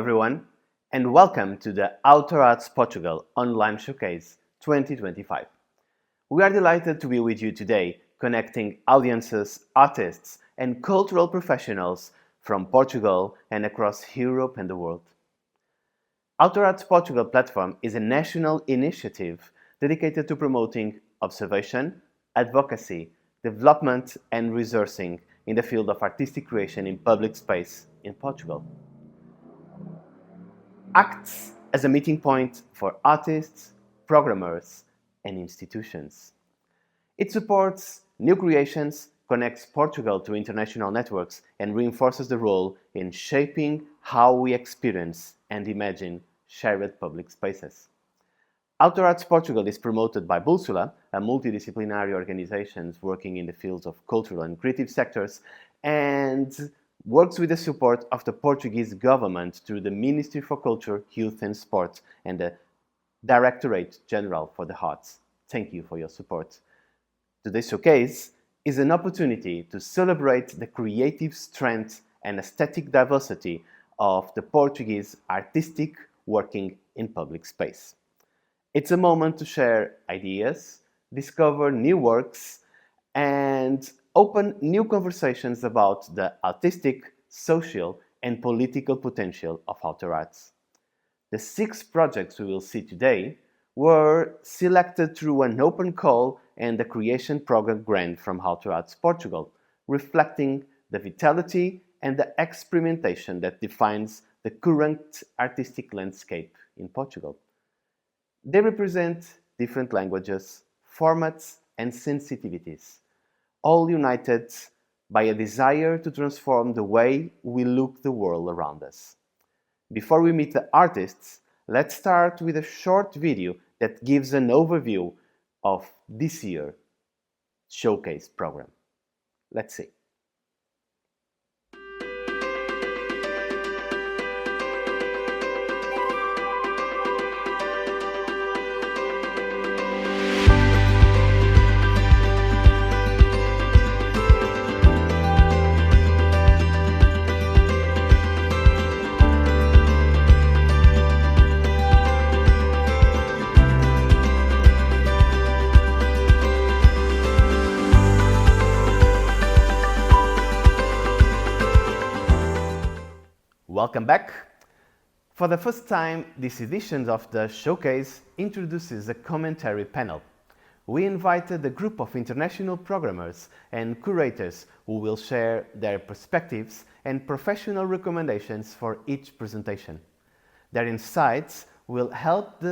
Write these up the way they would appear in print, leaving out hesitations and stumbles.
everyone, and welcome to the Outer Arts Portugal Online Showcase 2025. We are delighted to be with you today, connecting audiences, artists, and cultural professionals from Portugal and across Europe and the world. Outer Arts Portugal platform is a national initiative dedicated to promoting observation, advocacy, development, and resourcing in the field of artistic creation in public space in Portugal. Acts as a meeting point for artists, programmers, and institutions. It supports new creations, connects Portugal to international networks, and reinforces the role in shaping how we experience and imagine shared public spaces. Outer Arts Portugal is promoted by Bússola, a multidisciplinary organization working in the fields of cultural and creative sectors, and works with the support of the Portuguese government through the Ministry for Culture, Youth and Sport and the Directorate General for the Arts. Thank you for your support. Today's showcase is an opportunity to celebrate the creative strength and aesthetic diversity of the Portuguese artistic working in public space. It's a moment to share ideas, discover new works, and open new conversations about the artistic, social, and political potential of outer arts. The 6 projects we will see today were selected through an open call and the Creation Program grant from Outer Arts Portugal, reflecting the vitality and the experimentation that defines the current artistic landscape in Portugal. They represent different languages, formats, and sensitivities, all united by a desire to transform the way we look the world around us. Before we meet the artists, let's start with a short video that gives an overview of this year's showcase program. Let's see. Welcome back. For the first time, this edition of the showcase introduces a commentary panel. We invited a group of international programmers and curators who will share their perspectives and professional recommendations for each presentation. Their insights will help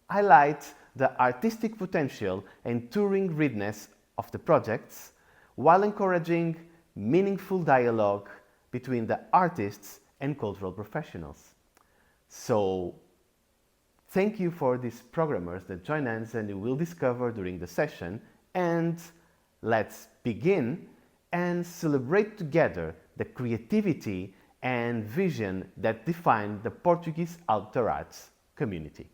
highlight the artistic potential and touring readiness of the projects, while encouraging meaningful dialogue between the artists and cultural professionals. So, thank you for these programmers that join us and you will discover during the session, and let's begin and celebrate together the creativity and vision that define the Portuguese outer arts community.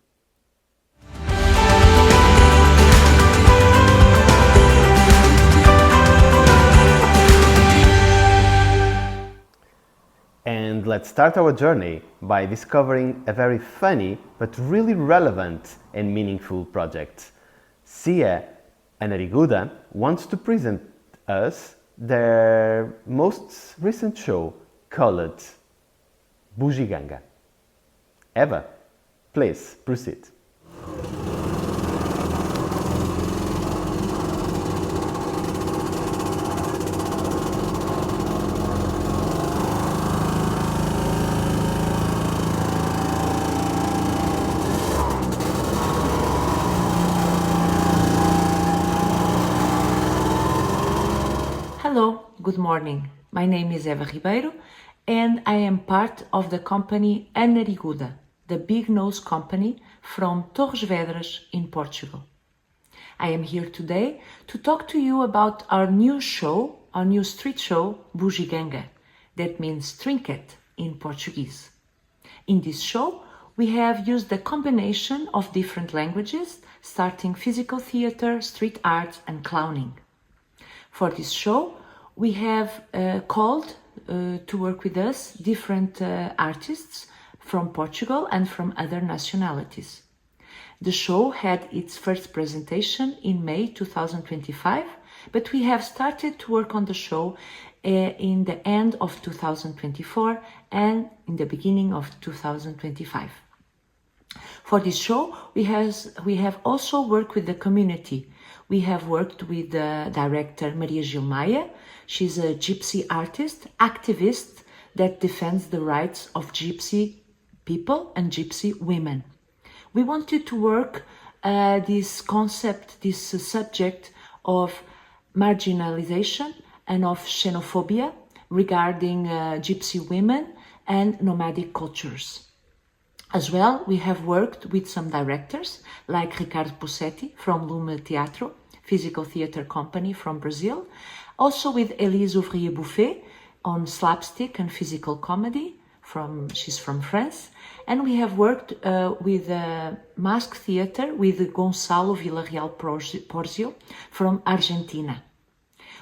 And let's start our journey by discovering a very funny but really relevant and meaningful project. Cia and Nariguda wants to present us their most recent show called BUGIGANGA. Eva, please proceed. Hello, good morning. My name is Eva Ribeiro and I am part of the company Nariguda, the big nose company from Torres Vedras in Portugal. I am here today to talk to you about our new show, our new street show, BUGIGANGA, that means trinket in Portuguese. In this show, we have used a combination of different languages, starting physical theater, street art and clowning. For this show, we have called to work with us different artists from Portugal and from other nationalities. The show had its first presentation in May 2025, but we have started to work on the show in the end of 2024 and in the beginning of 2025. For this show, we have also worked with the community. We have worked with the director Maria Gilmaia. She's a gypsy artist, activist that defends the rights of gypsy people and gypsy women. We wanted to work this concept, this subject of marginalization and of xenophobia regarding gypsy women and nomadic cultures. As well, we have worked with some directors like Ricardo Pussetti from Lume Teatro, physical theater company from Brazil, also with Elise Ouvrier-Bouffet on slapstick and physical comedy, she's from France, and we have worked with mask theater with Gonçalo Villarreal Porzio from Argentina.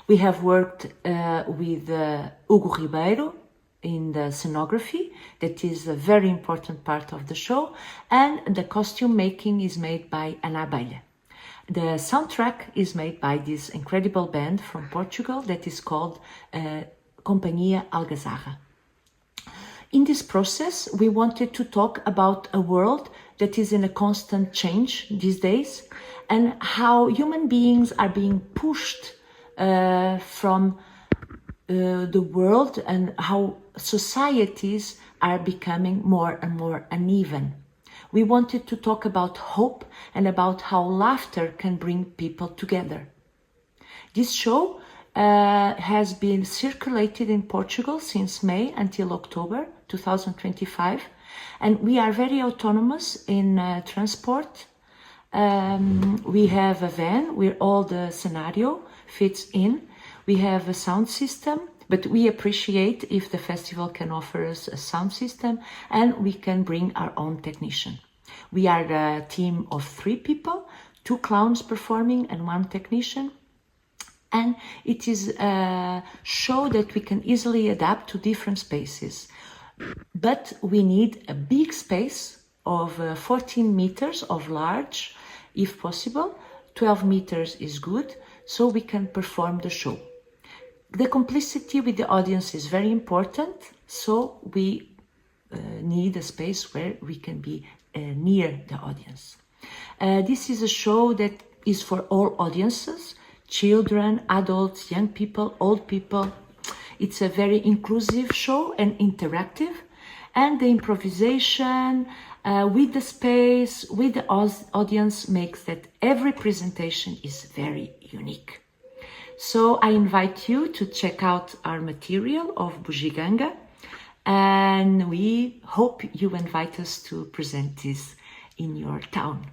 We have worked with Hugo Ribeiro in the scenography, that is a very important part of the show, and the costume making is made by Ana Abelha. The soundtrack is made by this incredible band from Portugal that is called Companhia Algazarra. In this process, we wanted to talk about a world that is in a constant change these days and how human beings are being pushed from the world and how societies are becoming more and more uneven. We wanted to talk about hope and about how laughter can bring people together. This show has been circulated in Portugal since May until October 2025, and we are very autonomous in transport. We have a van where all the scenario fits in. We have a sound system, but we appreciate if the festival can offer us a sound system and we can bring our own technician. We are a team of 3 people, 2 clowns performing and 1 technician. And it is a show that we can easily adapt to different spaces. But we need a big space of 14 meters of large, if possible. 12 meters is good, so we can perform the show. The complicity with the audience is very important, so we need a space where we can be near the audience. This is a show that is for all audiences, children, adults, young people, old people. It's a very inclusive show and interactive, and the improvisation with the space, with the audience makes that every presentation is very unique. So I invite you to check out our material of Bugiganga, and we hope you invite us to present this in your town.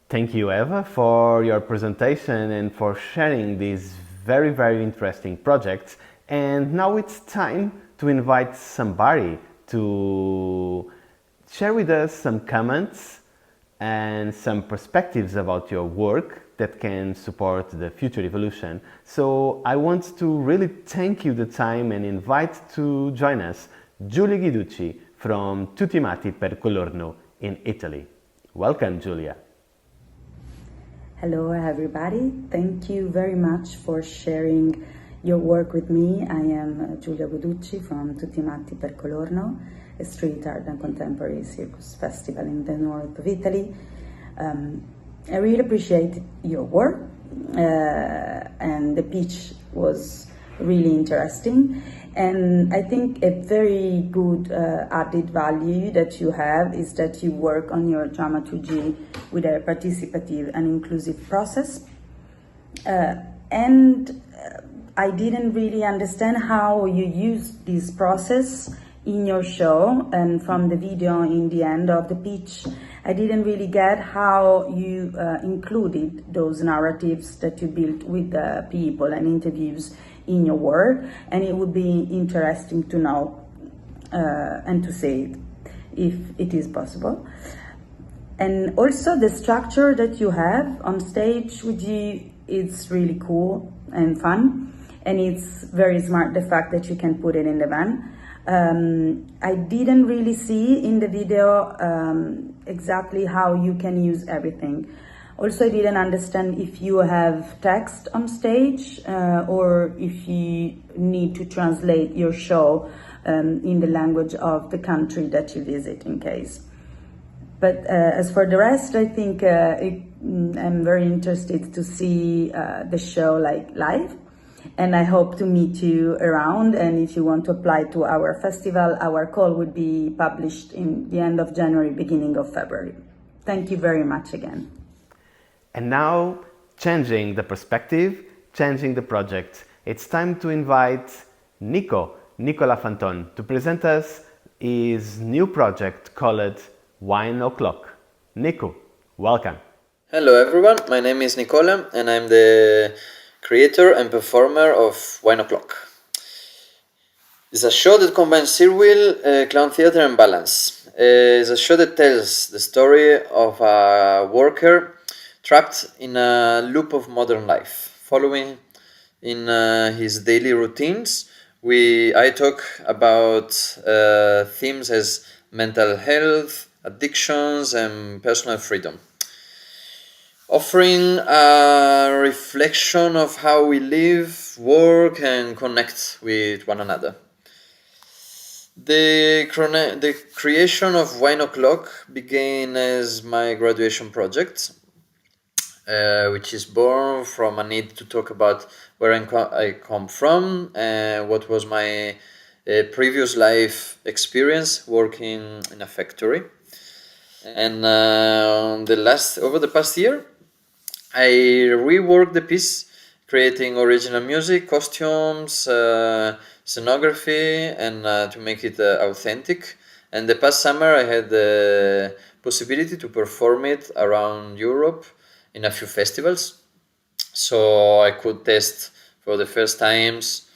Thank you, Eva, for your presentation and for sharing these very, very interesting projects. And now it's time to invite somebody to share with us some comments and some perspectives about your work that can support the future evolution. So I want to really thank you the time and invite to join us Giulia Guiducci from Tutti Matti per Colorno in Italy. Welcome, Giulia. Hello everybody, thank you very much for sharing your work with me. I am Giulia Guiducci from Tutti Matti per Colorno, a street art and contemporary circus festival in the north of Italy. I really appreciate your work, and the pitch was really interesting. And I think a very good added value that you have is that you work on your dramaturgy with a participative and inclusive process. And I didn't really understand how you use this process in your show, and from the video in the end of the pitch, I didn't really get how you included those narratives that you built with the people and interviews in your work, and it would be interesting to know and to say it, if it is possible. And also the structure that you have on stage with you, it's really cool and fun, and it's very smart, the fact that you can put it in the van. I didn't really see in the video exactly how you can use everything. Also, I didn't understand if you have text on stage or if you need to translate your show in the language of the country that you visit in case. But as for the rest, I think I'm very interested to see the show live. And I hope to meet you around, and if you want to apply to our festival, our call would be published in the end of January, beginning of February. Thank you very much again. And now, changing the perspective, changing the project, it's time to invite Nico Lafanton, to present us his new project called Wine O'Clock. Nico, welcome. Hello everyone, my name is Nicola and I'm the creator and performer of Wine O'Clock. It's a show that combines Cirwheel, clown theater and balance. It's a show that tells the story of a worker trapped in a loop of modern life. Following in his daily routines, I talk about themes as mental health, addictions and personal freedom, offering a reflection of how we live, work and connect with one another. The creation of Wine O'Clock began as my graduation project, which is born from a need to talk about where I come from and what was my previous life experience working in a factory. And over the past year, I reworked the piece, creating original music, costumes, scenography, and to make it authentic. And the past summer, I had the possibility to perform it around Europe in a few festivals. So I could test for the first times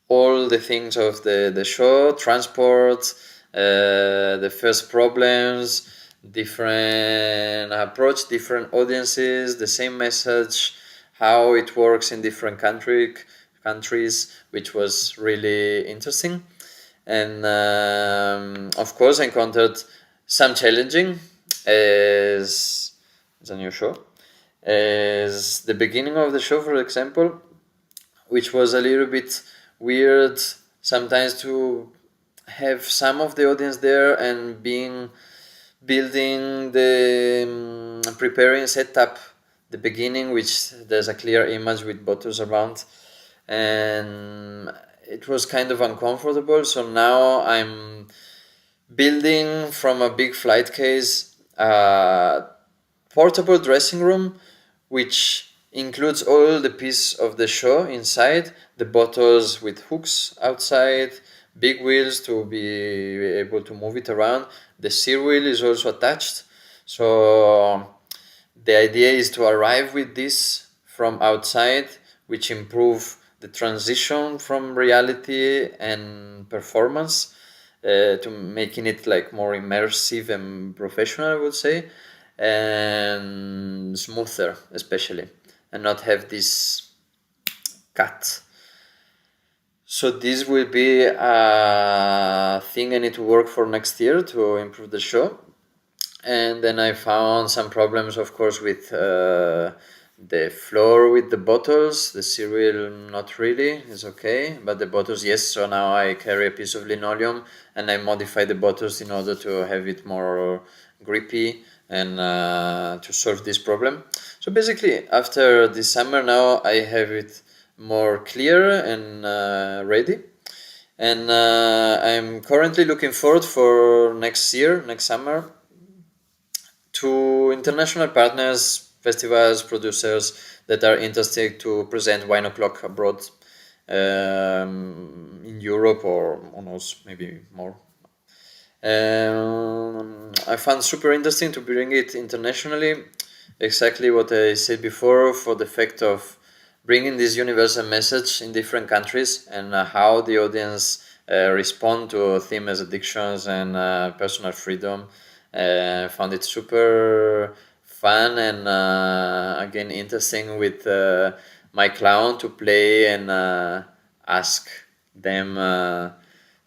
all the things of the show, transport, the first problems, different approach, different audiences, the same message, how it works in different countries, which was really interesting. And of course, I encountered some challenging as a new show, as the beginning of the show, for example, which was a little bit weird sometimes to have some of the audience there and building the preparing setup the beginning, which there's a clear image with bottles around, and it was kind of uncomfortable. So now I'm building from a big flight case a portable dressing room, which includes all the pieces of the show inside, the bottles with hooks outside, big wheels to be able to move it around. The steer wheel is also attached. So the idea is to arrive with this from outside, which improve the transition from reality and performance to making it like more immersive and professional, I would say, and smoother especially, and not have this cut. So this will be a thing I need to work for next year to improve the show. And then I found some problems, of course, with the floor with the bottles, the cereal not really, it's okay, but the bottles yes. So now I carry a piece of linoleum and I modify the bottles in order to have it more grippy and to solve this problem. So basically after this summer now I have it more clear and ready. And I'm currently looking forward for next summer, to international partners, festivals, producers that are interested to present Wine O'Clock abroad, in Europe or on us, maybe more. I found super interesting to bring it internationally, exactly what I said before, for the fact of bringing this universal message in different countries and how the audience respond to a theme as addictions and personal freedom. I found it super fun and again interesting with my clown to play and ask them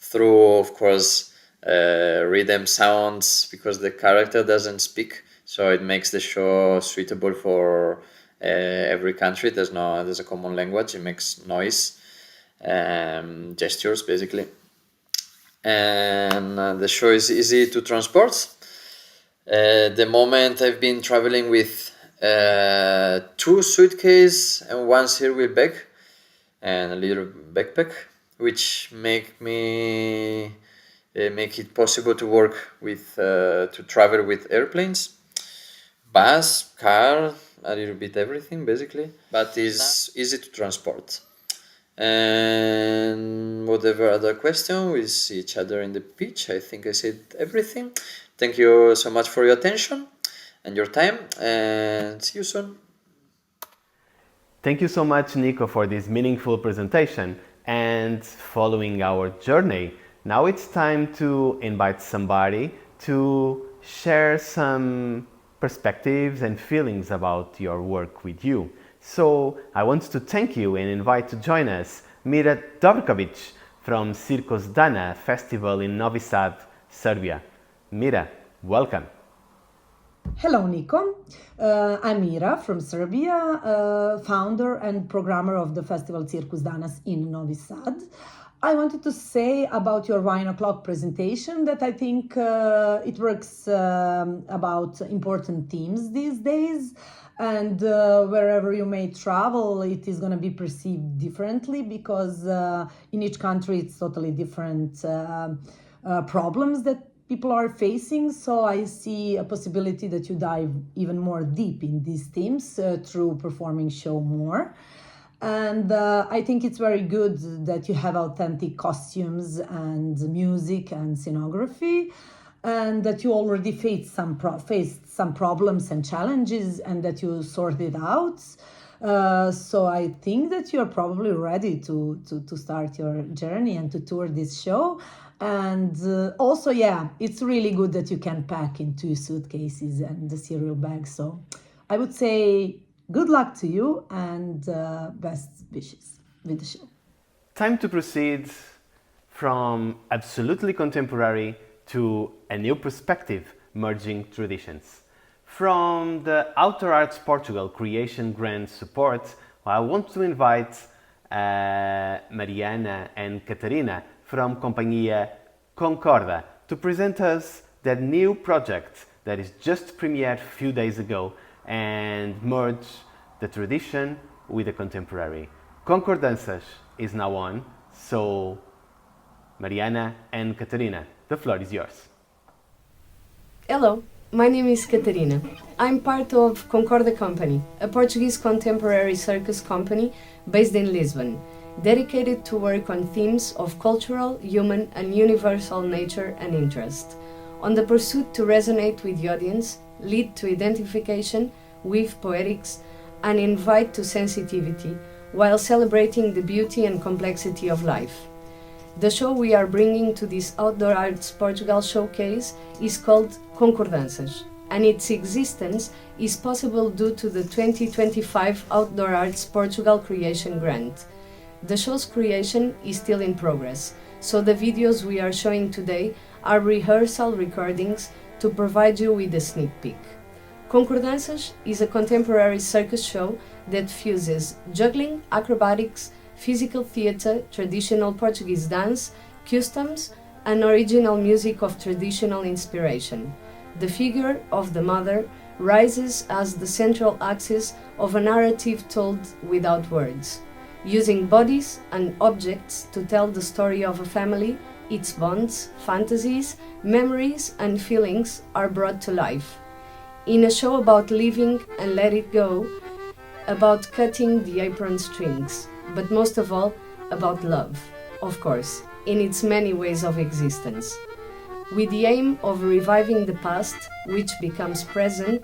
through, of course, rhythm sounds, because the character doesn't speak, so it makes the show suitable for every country. There's a common language. It makes noise, gestures basically, and the show is easy to transport. The moment I've been traveling with 2 suitcases and 1 cereal bag and a little backpack, which make it possible to work with to travel with airplanes, bus, car, a little bit everything basically, but is easy to transport. And whatever other question, we see each other in the pitch. I think I said everything. Thank you so much for your attention and your time, and see you soon. Thank you so much, Nico, for this meaningful presentation. And following our journey, now it's time to invite somebody to share some perspectives and feelings about your work with you. So I want to thank you and invite to join us Mira Dobrkovic from Circus Dana Festival in Novi Sad, Serbia. Mira, welcome. Hello, Nico. I'm Mira from Serbia, founder and programmer of the festival Circus Danas in Novi Sad. I wanted to say about your Wine O'Clock presentation that I think it works about important themes these days, and wherever you may travel, it is going to be perceived differently, because in each country it's totally different problems that people are facing. So I see a possibility that you dive even more deep in these themes through performing show more. And I think it's very good that you have authentic costumes and music and scenography, and that you already faced some problems and challenges, and that you sorted out. So I think that you're probably ready to start your journey and to tour this show. And also, yeah, it's really good that you can pack in 2 suitcases and the cereal bag. So I would say good luck to you, and best wishes with the show. Time to proceed from absolutely contemporary to a new perspective, merging traditions. From the Outer Arts Portugal Creation Grant Support, I want to invite Mariana and Catarina from Companhia Concorda to present us that new project that is just premiered a few days ago and merge the tradition with the contemporary. ConcorDanças is now on, so Mariana and Catarina, the floor is yours. Hello, my name is Catarina. I'm part of Concorda company, a Portuguese contemporary circus company based in Lisbon, dedicated to work on themes of cultural, human and universal nature and interest, on the pursuit to resonate with the audience, lead to identification with poetics and invite to sensitivity, while celebrating the beauty and complexity of life. The show we are bringing to this Outdoor Arts Portugal showcase is called ConcorDanças, and its existence is possible due to the 2025 Outdoor Arts Portugal Creation Grant. The show's creation is still in progress, so the videos we are showing today are rehearsal recordings to provide you with a sneak peek. ConcorDanças is a contemporary circus show that fuses juggling, acrobatics, physical theatre, traditional Portuguese dance, customs, and original music of traditional inspiration. The figure of the mother rises as the central axis of a narrative told without words, using bodies and objects to tell the story of a family. Its bonds, fantasies, memories, and feelings are brought to life. In a show about living and let it go, about cutting the apron strings, but most of all, about love, of course, in its many ways of existence. With the aim of reviving the past, which becomes present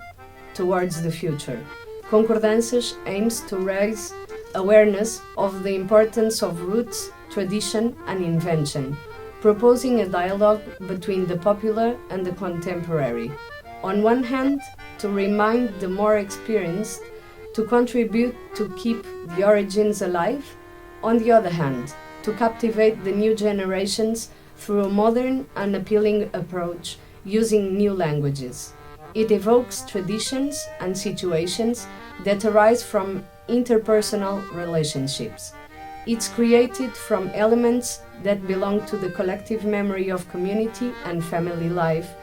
towards the future. ConcorDanças aims to raise awareness of the importance of roots, tradition, and invention, proposing a dialogue between the popular and the contemporary. On one hand, to remind the more experienced to contribute to keep the origins alive. On the other hand, to captivate the new generations through a modern and appealing approach using new languages. It evokes traditions and situations that arise from interpersonal relationships. It's created from elements that belong to the collective memory of community and family life,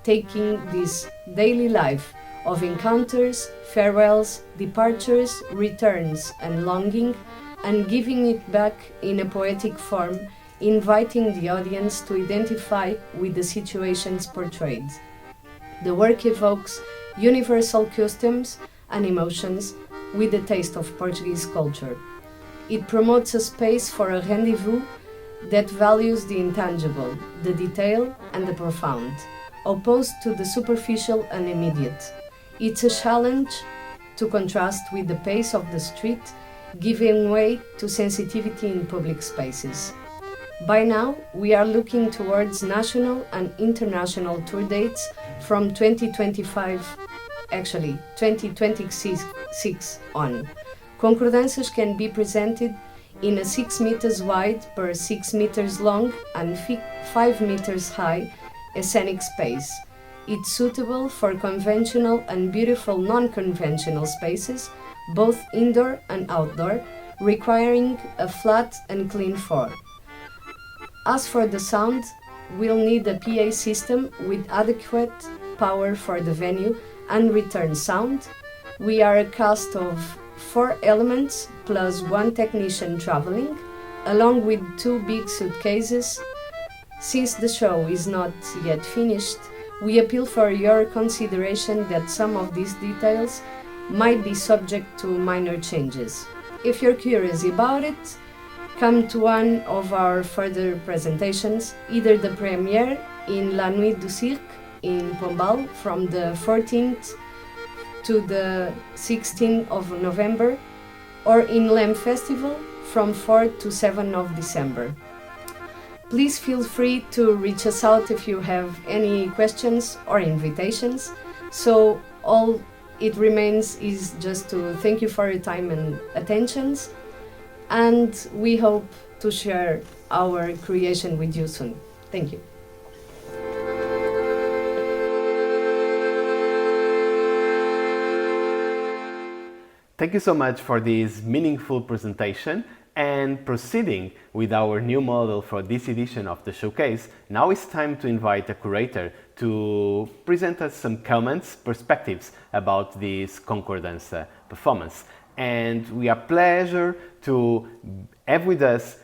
taking this daily life of encounters, farewells, departures, returns, and longing, and giving it back in a poetic form, inviting the audience to identify with the situations portrayed. The work evokes universal customs and emotions with the taste of Portuguese culture. It promotes a space for a rendezvous that values the intangible, the detail, and the profound, opposed to the superficial and immediate. It's a challenge to contrast with the pace of the street, giving way to sensitivity in public spaces. By now, we are looking towards national and international tour dates from 2026 on. ConcorDanças can be presented in a 6 meters wide per 6 meters long and 5 meters high scenic space. It's suitable for conventional and beautiful non-conventional spaces, both indoor and outdoor, requiring a flat and clean floor. As for the sound, we'll need a PA system with adequate power for the venue and return sound. We are a cast of 4 elements plus 1 technician traveling, along with 2 big suitcases. Since the show is not yet finished, we appeal for your consideration that some of these details might be subject to minor changes. If you're curious about it, come to one of our further presentations, either the premiere in La Nuit du Cirque in Pombal from the 14th to the 16th of November, or in Lem Festival from 4 to 7 of December. Please feel free to reach us out if you have any questions or invitations. So all it remains is just to thank you for your time and attentions, and we hope to share our creation with you soon. Thank you. Thank you so much for this meaningful presentation. And proceeding with our new model for this edition of the showcase, now it's time to invite a curator to present us some comments, perspectives about this ConcorDança performance. And we are pleasure to have with us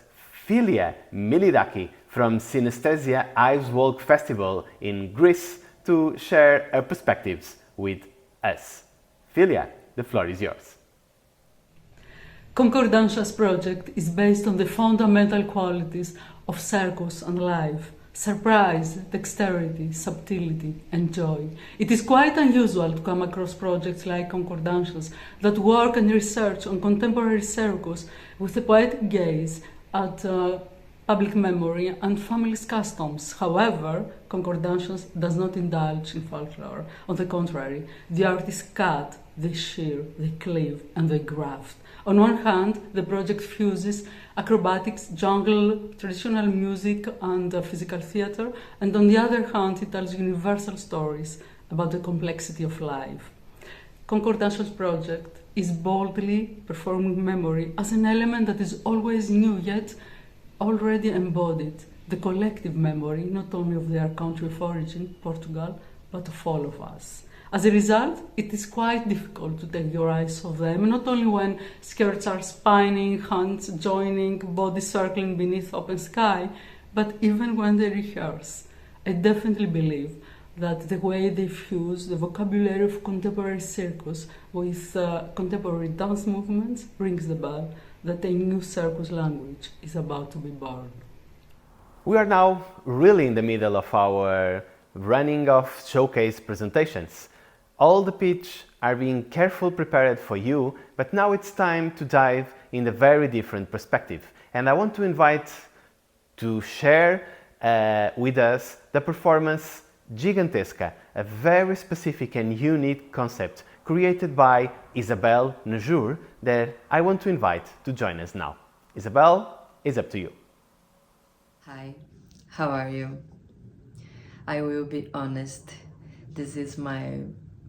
Filia Milidaki from Synesthesia Ives Walk Festival in Greece to share her perspectives with us. Filia, the floor is yours. ConcorDanças project is based on the fundamental qualities of circus and life: surprise, dexterity, subtlety, and joy. It is quite unusual to come across projects like ConcorDanças that work and research on contemporary circus with a poetic gaze at public memory and family's customs. However, ConcorDanças does not indulge in folklore. On the contrary, the artists cut, they shear, they cleave, and they graft. On one hand, the project fuses acrobatics, jungle, traditional music, and physical theatre, and on the other hand, it tells universal stories about the complexity of life. ConcorDanças project is boldly performing memory as an element that is always new yet already embodied, the collective memory not only of their country of origin, Portugal, but of all of us. As a result, it is quite difficult to take your eyes off them, not only when skirts are spinning, hands joining, bodies circling beneath open sky, but even when they rehearse. I definitely believe that the way they fuse the vocabulary of contemporary circus with contemporary dance movements rings the bell that a new circus language is about to be born. We are now really in the middle of our running of showcase presentations. All the pitch are being carefully prepared for you, but now it's time to dive in a very different perspective. And I want to invite to share with us the performance GIGANTESCA, a very specific and unique concept created by Izabel Nejur that I want to invite to join us now. Izabel, it's up to you. Hi, how are you? I will be honest, this is my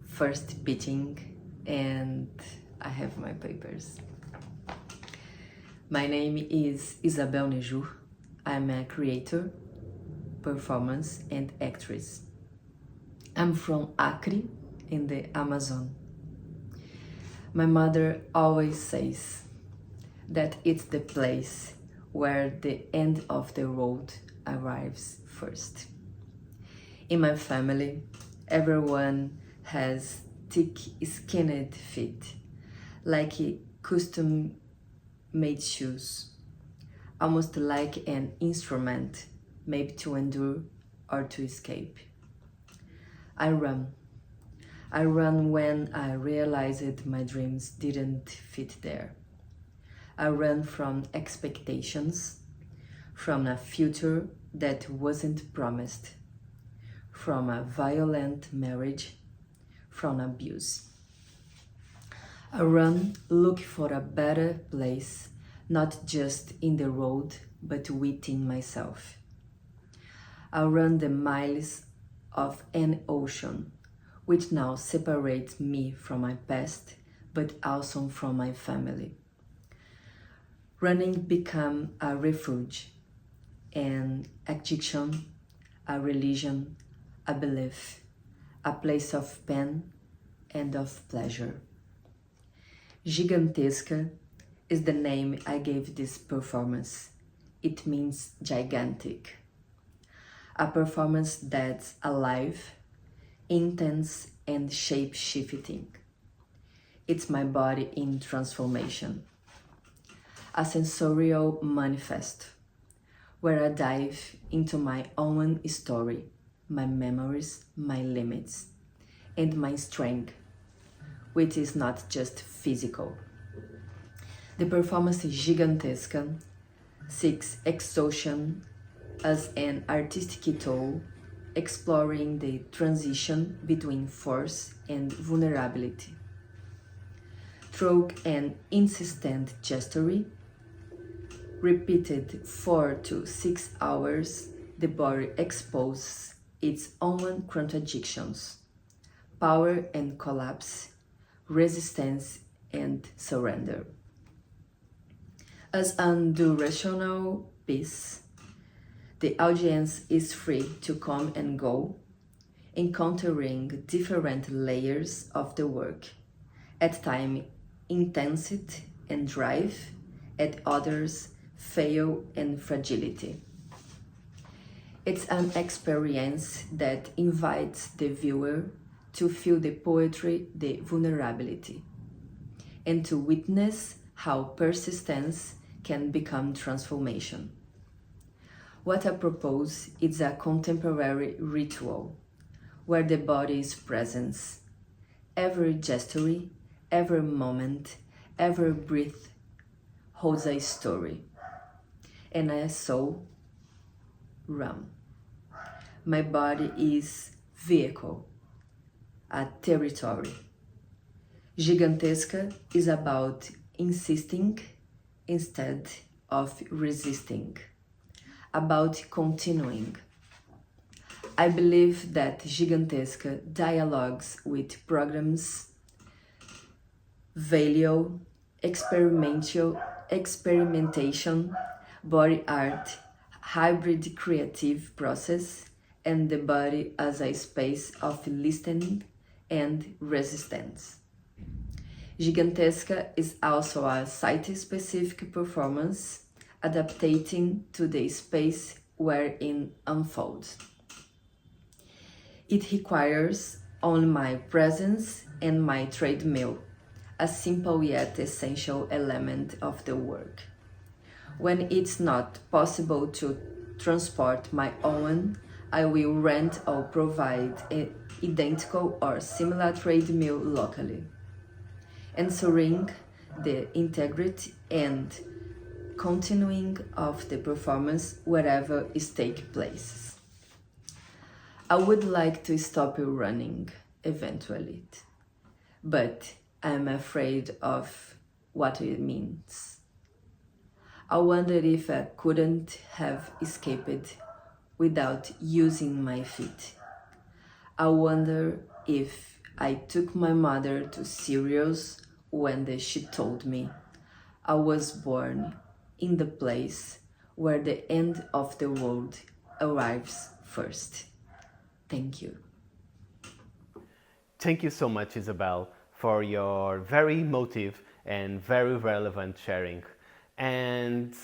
first pitching and I have my papers. My name is Izabel Nejur. I'm a creator, performance and actress. I'm from Acre in the Amazon. My mother always says that it's the place where the end of the road arrives first. In my family, everyone has thick-skinned feet, like custom-made shoes, almost like an instrument made to endure or to escape. I run when I realized my dreams didn't fit there. I run from expectations, from a future that wasn't promised, from a violent marriage, from abuse. I run looking for a better place, not just in the road, but within myself. I run the miles of an ocean, which now separates me from my past, but also from my family. Running became a refuge, an addiction, a religion, a belief, a place of pain and of pleasure. Gigantesca is the name I gave this performance. It means gigantic. A performance that's alive, intense and shape-shifting. It's my body in transformation. A sensorial manifesto where I dive into my own story, my memories, my limits, and my strength, which is not just physical. The performance Gigantesca seeks exhaustion as an artistic tool, exploring the transition between force and vulnerability. Through an insistent gesture, repeated 4 to 6 hours, the body exposes its own contradictions, power and collapse, resistance and surrender. As an durational piece, the audience is free to come and go, encountering different layers of the work, at times intensity and drive, at others fail and fragility. It's an experience that invites the viewer to feel the poetry, the vulnerability, and to witness how persistence can become transformation. What I propose is a contemporary ritual where the body is present. Every gesture, every moment, every breath holds a story. And I so run. My body is vehicle, a territory. Gigantesca is about insisting instead of resisting, about continuing. I believe that Gigantesca dialogues with programs, value, experimentation, body art, hybrid creative process, and the body as a space of listening and resistance. Gigantesca is also a site-specific performance adapting to the space wherein unfolds. It requires only my presence and my treadmill, a simple yet essential element of the work. When it's not possible to transport my own, I will rent or provide an identical or similar treadmill locally, ensuring the integrity and continuing of the performance wherever it takes place. I would like to stop running eventually, but I'm afraid of what it means. I wonder if I couldn't have escaped without using my feet. I wonder if I took my mother too serious when she told me I was born in the place where the end of the world arrives first. Thank you. Thank you so much, Izabel, for your very emotive and very relevant sharing. And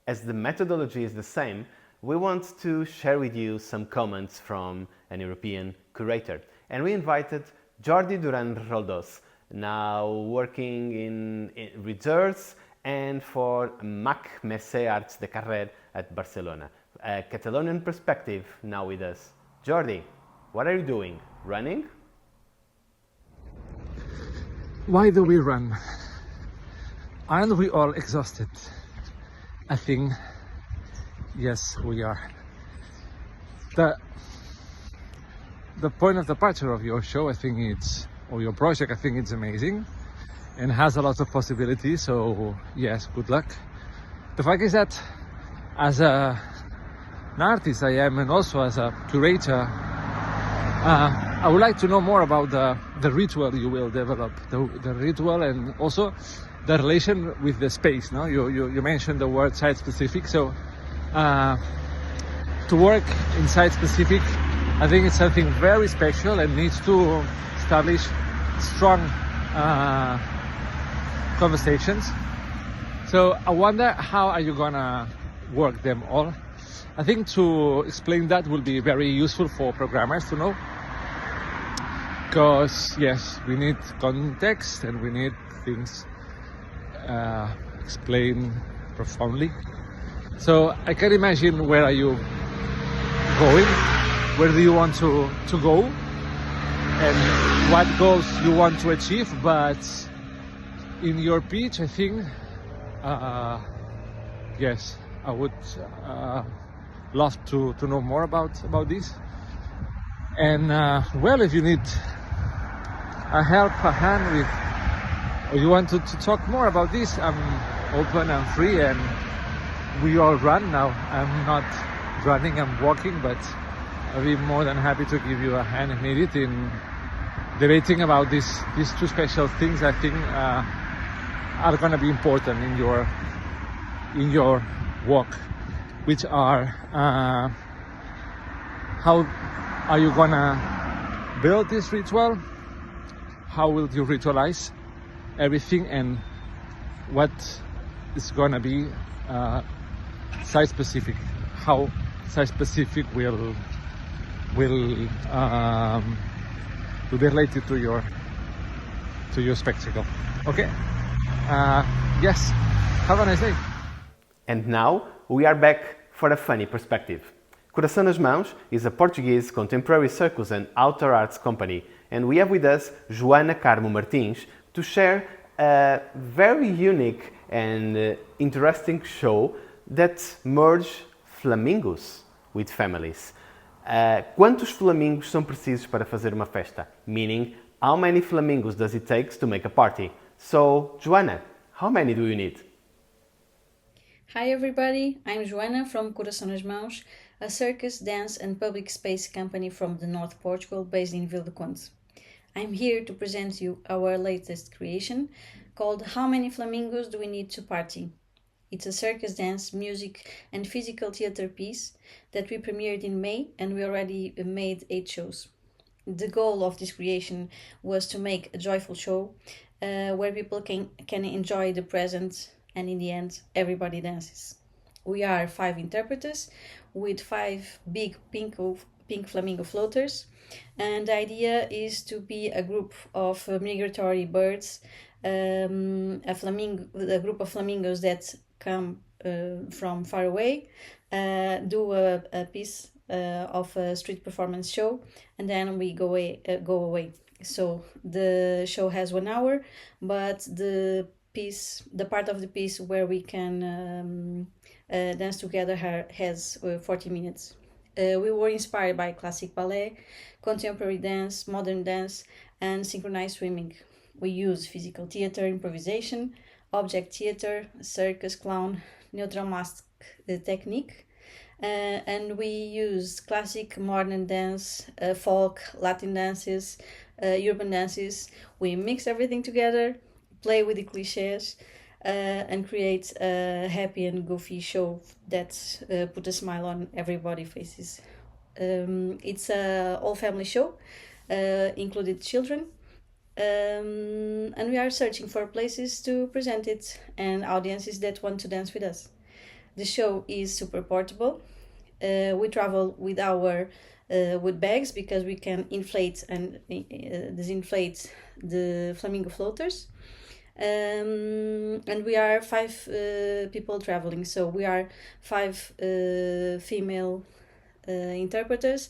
as the methodology is the same, we want to share with you some comments from an European curator. And we invited Jordi Duran Roldós, now working in research and for MAC Messe Arts de Carrer at Barcelona. A Catalonian perspective now with us. Jordi, what are you doing? Running? Why do we run? Aren't we all exhausted? I think, yes, we are. The point of departure of your show, I think it's, or your project, I think it's amazing and has a lot of possibilities, so yes, good luck. The fact is that as an artist I am, and also as a curator, I would like to know more about the ritual you will develop, the ritual, and also the relation with the space. No, you mentioned the word site-specific, so to work in site-specific, I think it's something very special and needs to establish strong conversations. So I wonder, how are you gonna work them all? I think to explain that will be very useful for programmers to know, because yes, we need context and we need things explained profoundly. So I can imagine, where are you going? Where do you want to go? And what goals you want to achieve? But in your pitch, I think, yes, I would love to know more about this. And well, if you need a hand with, or you want to talk more about this, I'm open, I'm free, and we all run now. I'm not running, I'm walking, but I'll be more than happy to give you a hand if needed in debating about these two special things I think are going to be important in your walk, which are how are you going to build this ritual, how will you ritualize everything, and what is going to be site specific, how site specific will be related to your spectacle. Okay? Yes, have a nice day. And now we are back for a funny perspective. Coração nas Mãos is a Portuguese contemporary circus and outdoor arts company, and we have with us Joana Carmo Martins to share a very unique and interesting show that merge flamingos with families. Quantos flamingos são precisos para fazer uma festa? Meaning, how many flamingos does it take to make a party? So, Joana, how many do you need? Hi everybody, I'm Joana from Coração nas Mãos, a circus, dance and public space company from the North Portugal based in Vila de Conde. I'm here to present you our latest creation called How Many Flamingos Do We Need to Party? It's a circus dance, music and physical theater piece that we premiered in May, and we already made 8 shows. The goal of this creation was to make a joyful show where people can enjoy the present, and in the end everybody dances. We are 5 interpreters with 5 big pink flamingo floaters, and the idea is to be a group of migratory birds, a group of flamingos that come from far away, do a piece of a street performance show, and then we go away. So the show has 1 hour, but the part of the piece where we can dance together has 40 minutes. We were inspired by classic ballet, contemporary dance, modern dance, and synchronized swimming. We use physical theater, improvisation, object theater, circus, clown, neutral mask technique, and we use classic, modern dance, folk, Latin dances, urban dances. We mix everything together, play with the cliches, and create a happy and goofy show that put a smile on everybody's faces. It's a all-family show, included children, and we are searching for places to present it and audiences that want to dance with us. The show is super portable. We travel with our wood bags because we can inflate and disinflate the flamingo floaters. And we are 5 people traveling, so we are 5 female interpreters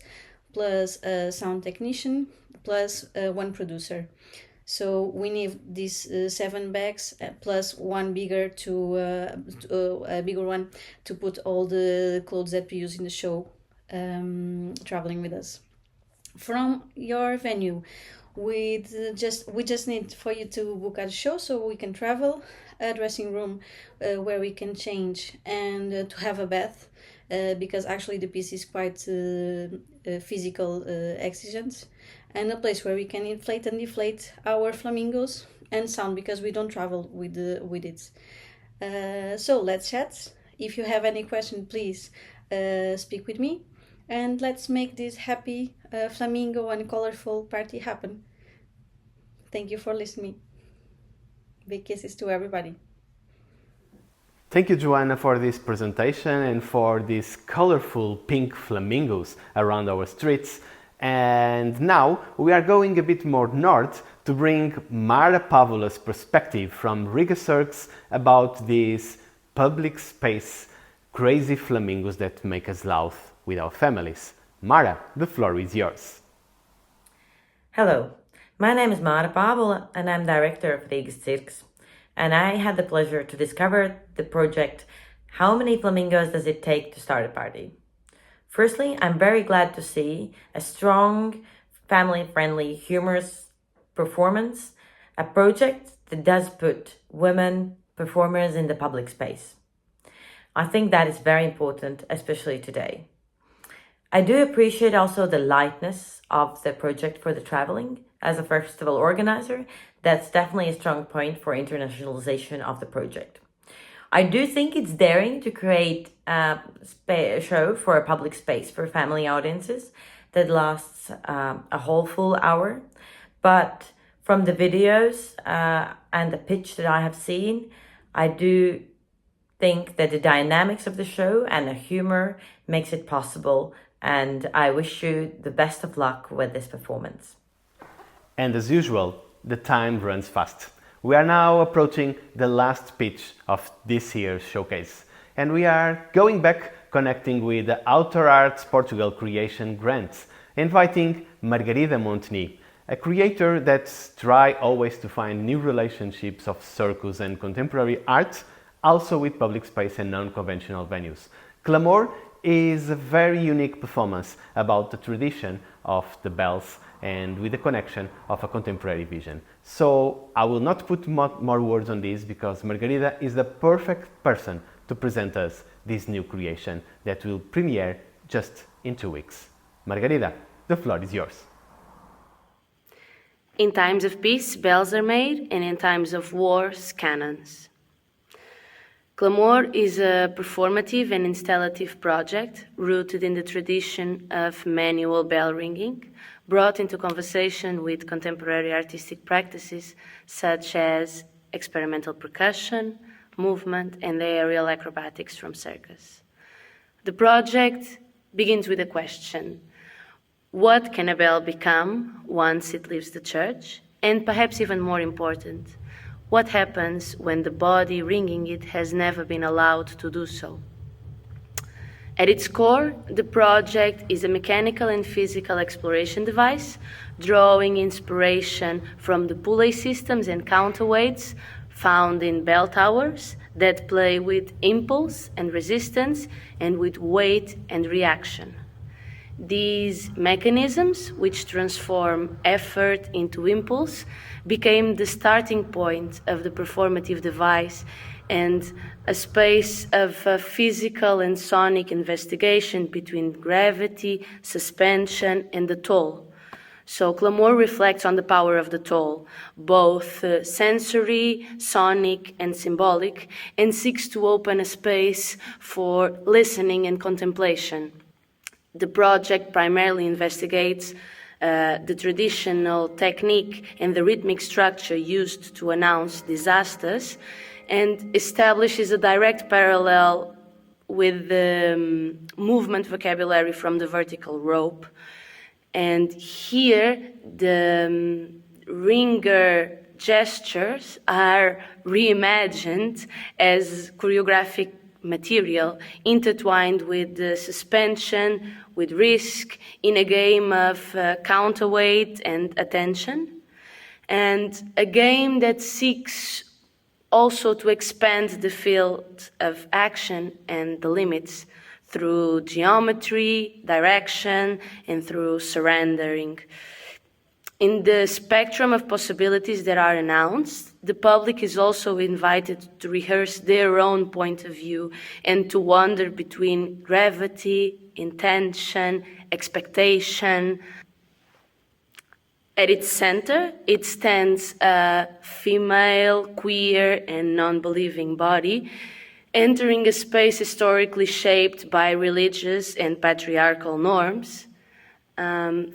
plus a sound technician plus 1 producer. So we need these 7 bags plus one bigger a bigger one to put all the clothes that we use in the show traveling with us. From your venue, we just need for you to book a show so we can travel, a dressing room where we can change, and to have a bath because actually the piece is quite physical exigent, and a place where we can inflate and deflate our flamingos, and sound because we don't travel with it. So let's chat. If you have any question, please speak with me, and let's make this happy flamingo and colorful party happen. Thank you for listening. Big kisses to everybody. Thank you, Joana, for this presentation and for these colorful pink flamingos around our streets. And now we are going a bit more north to bring Mara Pavula's perspective from Riga Circus about these public space crazy flamingos that make us laugh with our families. Mara, the floor is yours. Hello, my name is Mara Pavula and I'm director of Riga Circus. And I had the pleasure to discover the project How Many Flamingos Does It Take to Start a Party? Firstly, I'm very glad to see a strong, family-friendly, humorous performance, a project that does put women performers in the public space. I think that is very important, especially today. I do appreciate also the lightness of the project for the traveling. As a festival organizer, that's definitely a strong point for internationalization of the project. I do think it's daring to create a show for a public space for family audiences that lasts a whole full hour. But from the videos and the pitch that I have seen, I do think that the dynamics of the show and the humor makes it possible. And I wish you the best of luck with this performance. And as usual, the time runs fast. We are now approaching the last pitch of this year's showcase, and we are going back connecting with the Outer Arts Portugal Creation Grants, inviting Margarida Montenÿ, a creator that's try always to find new relationships of circus and contemporary art, also with public space and non-conventional venues. Clamor is a very unique performance about the tradition of the bells and with the connection of a contemporary vision. So I will not put more words on this because Margarida is the perfect person to present us this new creation that will premiere just in 2 weeks. Margarida, the floor is yours. In times of peace, bells are made, and in times of wars, cannons. Clamor is a performative and installative project rooted in the tradition of manual bell ringing, brought into conversation with contemporary artistic practices such as experimental percussion, movement, and the aerial acrobatics from circus. The project begins with a question: what can a bell become once it leaves the church? And perhaps even more important, what happens when the body ringing it has never been allowed to do so? At its core, the project is a mechanical and physical exploration device, drawing inspiration from the pulley systems and counterweights found in bell towers that play with impulse and resistance and with weight and reaction. These mechanisms, which transform effort into impulse, became the starting point of the performative device and a space of physical and sonic investigation between gravity, suspension, and the toll. So Clamor reflects on the power of the toll, both sensory, sonic, and symbolic, and seeks to open a space for listening and contemplation. The project primarily investigates the traditional technique and the rhythmic structure used to announce disasters and establishes a direct parallel with the movement vocabulary from the vertical rope. And here, the ringer gestures are reimagined as choreographic material, intertwined with the suspension, with risk, in a game of counterweight and attention, and a game that seeks also to expand the field of action and the limits through geometry, direction, and through surrendering. In the spectrum of possibilities that are announced, the public is also invited to rehearse their own point of view and to wander between gravity, intention, expectation. At its center, it stands a female, queer, and non-believing body, entering a space historically shaped by religious and patriarchal norms.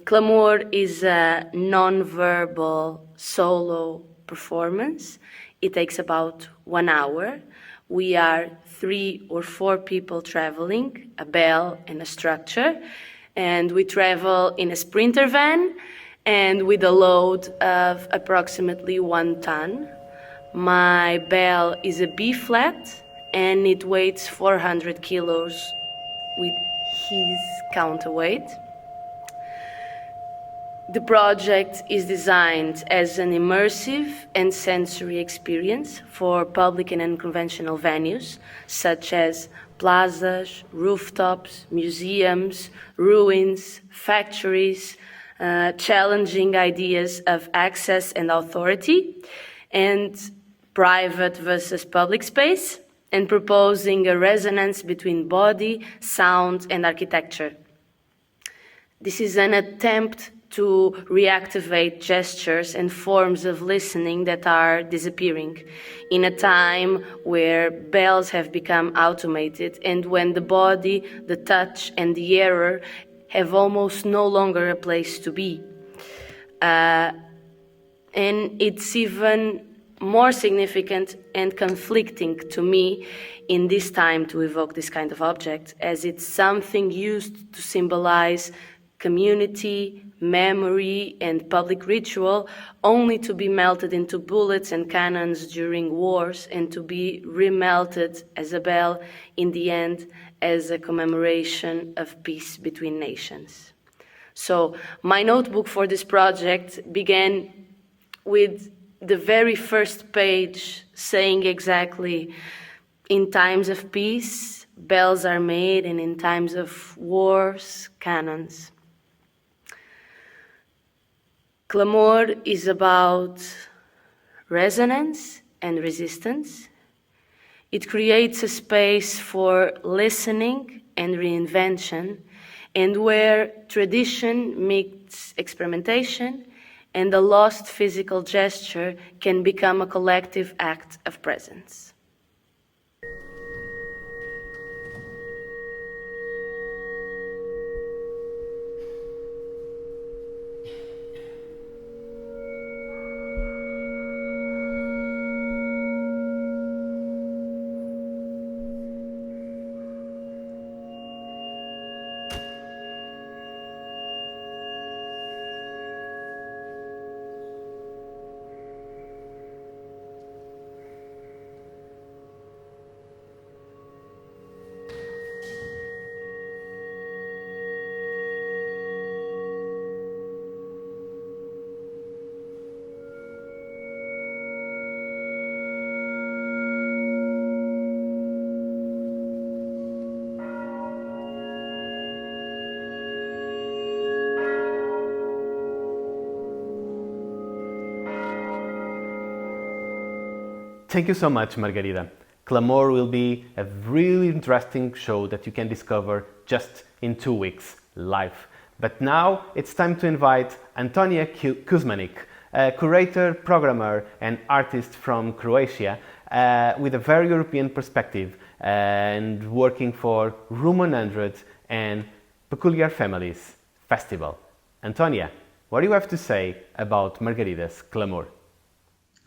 Clamor is a non-verbal solo performance. It takes about 1 hour. We are 3 or 4 people traveling, a bell and a structure, and we travel in a sprinter van and with a load of approximately 1 ton. My bell is a B flat and it weighs 400 kilos with his counterweight. The project is designed as an immersive and sensory experience for public and unconventional venues, such as plazas, rooftops, museums, ruins, factories, challenging ideas of access and authority, and private versus public space, and proposing a resonance between body, sound, and architecture. This is an attempt to reactivate gestures and forms of listening that are disappearing in a time where bells have become automated and when the body, the touch, and the error have almost no longer a place to be. And it's even more significant and conflicting to me in this time to evoke this kind of object, as it's something used to symbolize community, memory, and public ritual, only to be melted into bullets and cannons during wars and to be remelted as a bell in the end as a commemoration of peace between nations. So my notebook for this project began with the very first page saying exactly, in times of peace, bells are made, and in times of wars, cannons. Clamor is about resonance and resistance. It creates a space for listening and reinvention, and where tradition meets experimentation and a lost physical gesture can become a collective act of presence. Thank you so much, Margarida. Clamor will be a really interesting show that you can discover just in 2 weeks live. But now it's time to invite Antonia Kuzmanic, a curator, programmer and artist from Croatia with a very European perspective and working for Room 100 and Peculiar Families Festival. Antonia, what do you have to say about Margarida's Clamor?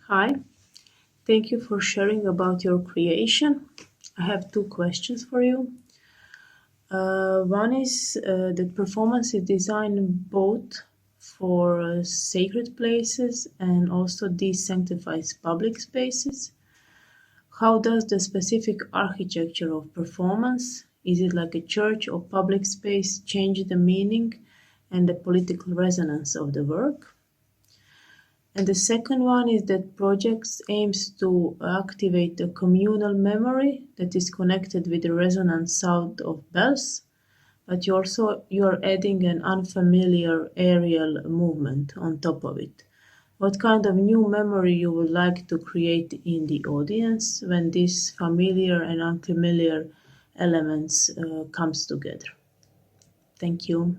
Hi, thank you for sharing about your creation. I have 2 questions for you. One is that performance is designed both for sacred places and also desanctifies public spaces. How does the specific architecture of performance, is it like a church or public space, change the meaning and the political resonance of the work? And the second one is that projects aims to activate the communal memory that is connected with the resonant sound of bells, but you're adding an unfamiliar aerial movement on top of it. What kind of new memory you would like to create in the audience when these familiar and unfamiliar elements comes together? Thank you.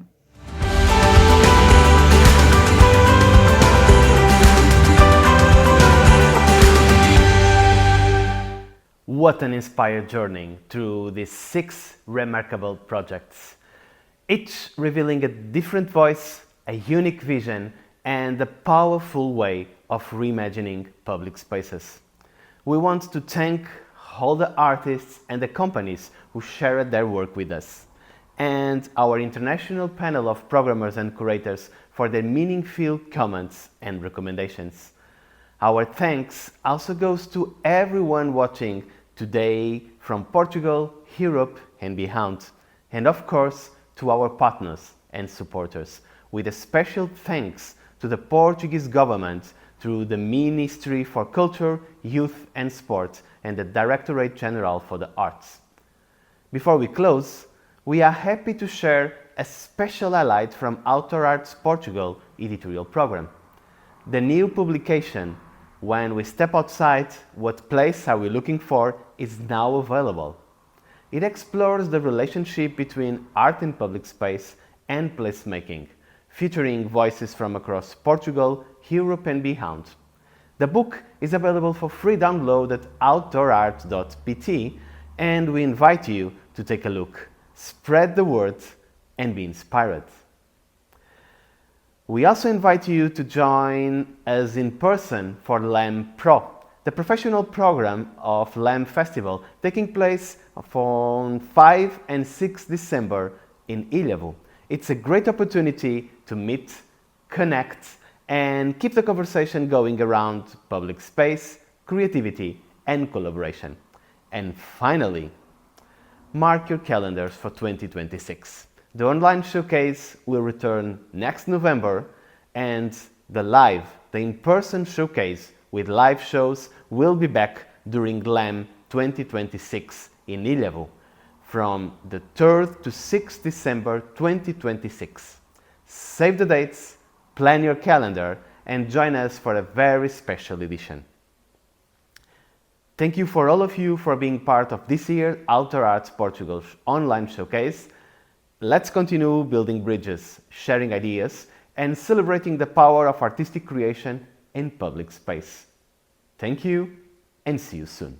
What an inspired journey through these 6 remarkable projects, each revealing a different voice, a unique vision, and a powerful way of reimagining public spaces. We want to thank all the artists and the companies who shared their work with us, and our international panel of programmers and curators for their meaningful comments and recommendations. Our thanks also goes to everyone watching today from Portugal, Europe and beyond, and of course to our partners and supporters, with a special thanks to the Portuguese government through the Ministry for Culture, Youth and Sport and the Directorate General for the Arts. Before we close, we are happy to share a special highlight from Autor Arts Portugal editorial program. The new publication, When We Step Outside, What Place Are We Looking For, is now available. It explores the relationship between art in public space and placemaking, featuring voices from across Portugal, Europe and beyond. The book is available for free download at autorart.pt, and we invite you to take a look, spread the word and be inspired. We also invite you to join us in person for LAM Pro, the professional program of LAM Festival, taking place on 5 and 6 December in Ilhavo. It's a great opportunity to meet, connect, and keep the conversation going around public space, creativity, and collaboration. And finally, mark your calendars for 2026. The online showcase will return next November, and the in-person showcase with live shows will be back during LAM 2026 in Ilhavo from the 3rd to 6th December 2026. Save the dates, plan your calendar, and join us for a very special edition. Thank you for all of you for being part of this year's Autor Arts Portugal's online showcase. Let's continue building bridges, sharing ideas, and celebrating the power of artistic creation in public space. Thank you and see you soon.